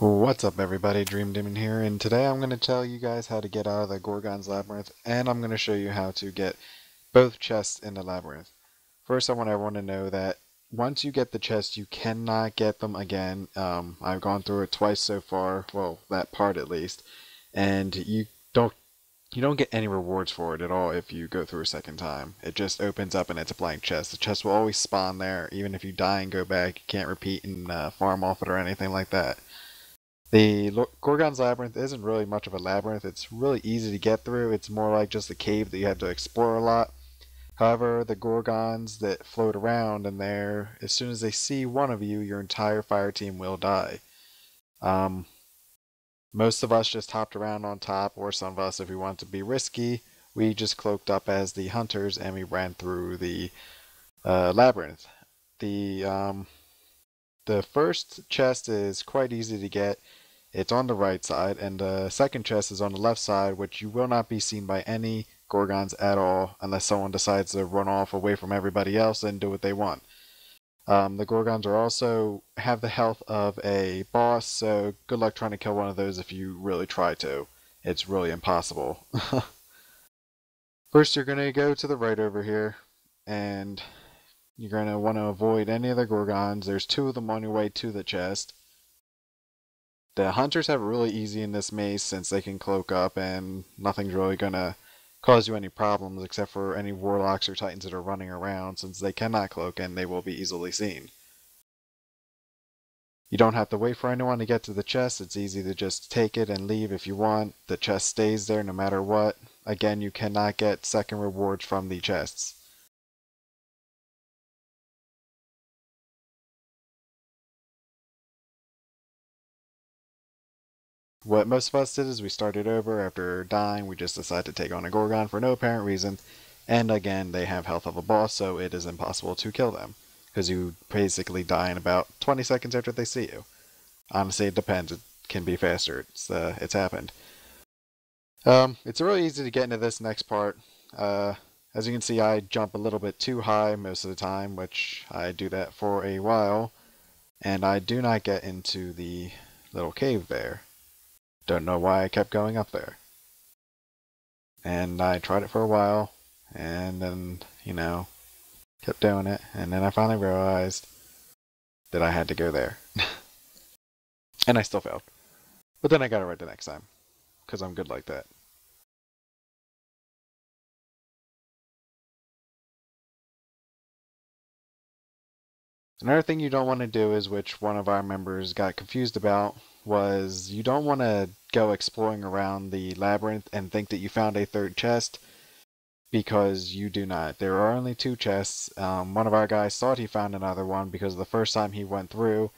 What's up everybody, Dream Demon here, and today I'm going to tell you guys how to get out of the Gorgons Labyrinth, and I'm going to show you how to get both chests in the labyrinth. First, I want everyone to know that once you get the chest, you cannot get them again. I've gone through it twice so far, well, that part at least, and don't you don't get any rewards for it at all if you go through a second time. It just opens up and it's a blank chest. The chest will always spawn there, even if you die and go back. You can't repeat and farm off it or anything like that. The Gorgon's Labyrinth isn't really much of a labyrinth. It's really easy to get through. It's more like just a cave that you have to explore a lot. However, the Gorgons that float around in there, as soon as they see one of you, your entire fire team will die. Um, Most of us just hopped around on top, or some of us, if we wanted to be risky, we just cloaked up as the hunters and we ran through the labyrinth. The first chest is quite easy to get. It's on the right side, and the second chest is on the left side, which you will not be seen by any Gorgons at all unless someone decides to run off away from everybody else and do what they want. The Gorgons are also have the health of a boss, so good luck trying to kill one of those if you really try to. It's really impossible. First, you're going to go to the right over here, and you're going to want to avoid any of the Gorgons. There's two of them on your way to the chest. The hunters have it really easy in this maze since they can cloak up and nothing's really going to cause you any problems except for any warlocks or titans that are running around since they cannot cloak and they will be easily seen. You don't have to wait for anyone to get to the chest. It's easy to just take it and leave if you want. The chest stays there no matter what. Again, you cannot get second rewards from the chests. What most of us did is we started over after dying. We just decided to take on a Gorgon for no apparent reason. And again, they have health of a boss, so it is impossible to kill them. Because you basically die in about 20 seconds after they see you. Honestly, it depends. It can be faster. It's happened. It's really easy to get into this next part. As you can see, I jump a little bit too high most of the time, which I do that for a while. And I do not get into the little cave there. Don't know why I kept going up there. And I tried it for a while, and then, kept doing it, and then I finally realized that I had to go there. And I still failed. But then I got it right the next time, because I'm good like that. Another thing you don't want to do is, which one of our members got confused about, was you don't want to go exploring around the labyrinth and think that you found a third chest, because you do not. There are only two chests. One of our guys thought he found another one because the first time he went through,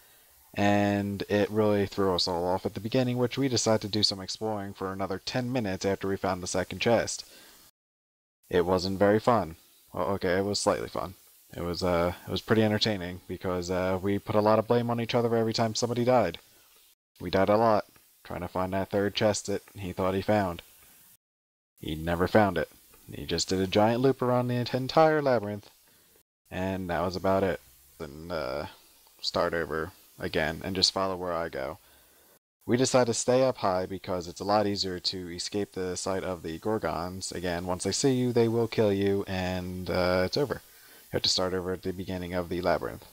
and it really threw us all off at the beginning, which we decided to do some exploring for another 10 minutes after we found the second chest. It wasn't very fun. Well, okay, it was slightly fun. It was pretty entertaining because we put a lot of blame on each other every time somebody died. We died a lot trying to find that third chest that he thought he found. He never found it. He just did a giant loop around the entire labyrinth, and that was about it. Then start over again and just follow where I go. We decided to stay up high because it's a lot easier to escape the sight of the Gorgons. Again, once they see you, they will kill you, and it's over. You have to start over at the beginning of the labyrinth.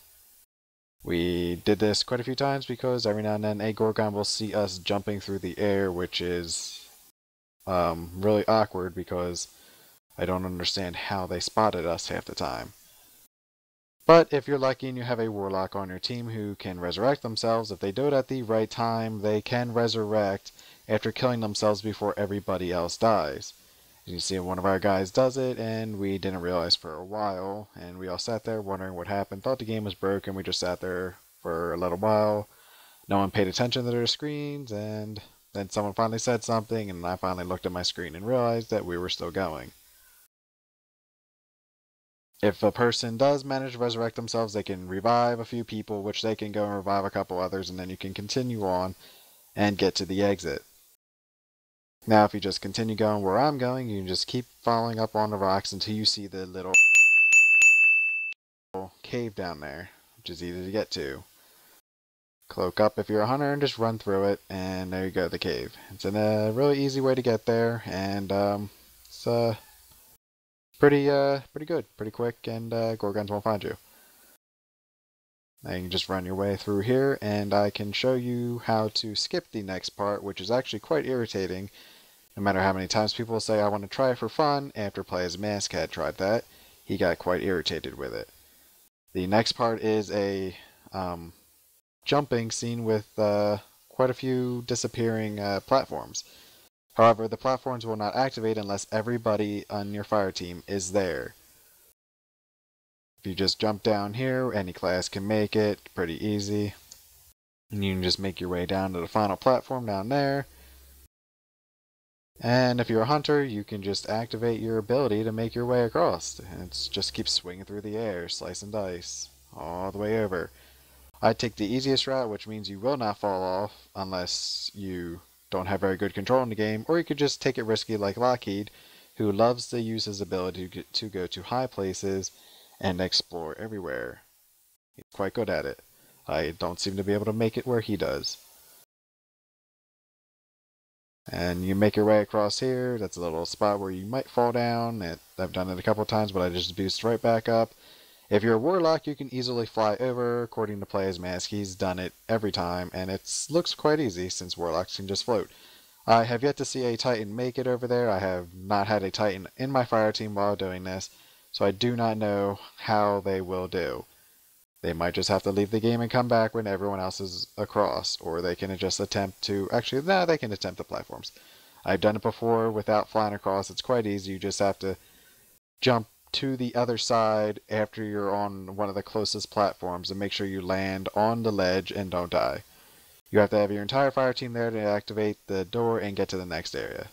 We did this quite a few times because every now and then a Gorgon will see us jumping through the air, which is really awkward because I don't understand how they spotted us half the time. But if you're lucky and you have a warlock on your team who can resurrect themselves, if they do it at the right time, they can resurrect after killing themselves before everybody else dies. You can see one of our guys does it, and we didn't realize for a while, and we all sat there wondering what happened, thought the game was broken, we just sat there for a little while. No one paid attention to their screens, and then someone finally said something, and I finally looked at my screen and realized that we were still going. If a person does manage to resurrect themselves, they can revive a few people, which they can go and revive a couple others, and then you can continue on and get to the exit. Now, if you just continue going where I'm going, you can just keep following up on the rocks until you see the little cave down there, which is easy to get to. Cloak up if you're a hunter and just run through it, and there you go, the cave. It's a really easy way to get there, and it's pretty good, pretty quick, and Gorgons won't find you. Now you can just run your way through here, and I can show you how to skip the next part, which is actually quite irritating. No matter how many times people say I want to try it for fun, after Play's Mask had tried that, he got quite irritated with it. The next part is a jumping scene with quite a few disappearing platforms. However, the platforms will not activate unless everybody on your fire team is there. If you just jump down here, any class can make it, pretty easy. And you can just make your way down to the final platform down there. And if you're a hunter, you can just activate your ability to make your way across. And it just keeps swinging through the air, slice and dice, all the way over. I take the easiest route, which means you will not fall off unless you don't have very good control in the game, or you could just take it risky like Lockheed, who loves to use his ability to go to high places and explore everywhere. He's quite good at it. I don't seem to be able to make it where he does. And you make your way across here. That's a little spot where you might fall down. I've done it a couple of times, but I just boost right back up. If you're a warlock, you can easily fly over. According to Play's Mask, he's done it every time, and it looks quite easy since warlocks can just float. I have yet to see a Titan make it over there. I have not had a Titan in my fire team while doing this, so I do not know how they will do. They might just have to leave the game and come back when everyone else is across, or they can just attempt to... Actually, no, they can attempt the platforms. I've done it before without flying across. It's quite easy. You just have to jump to the other side after you're on one of the closest platforms and make sure you land on the ledge and don't die. You have to have your entire fire team there to activate the door and get to the next area.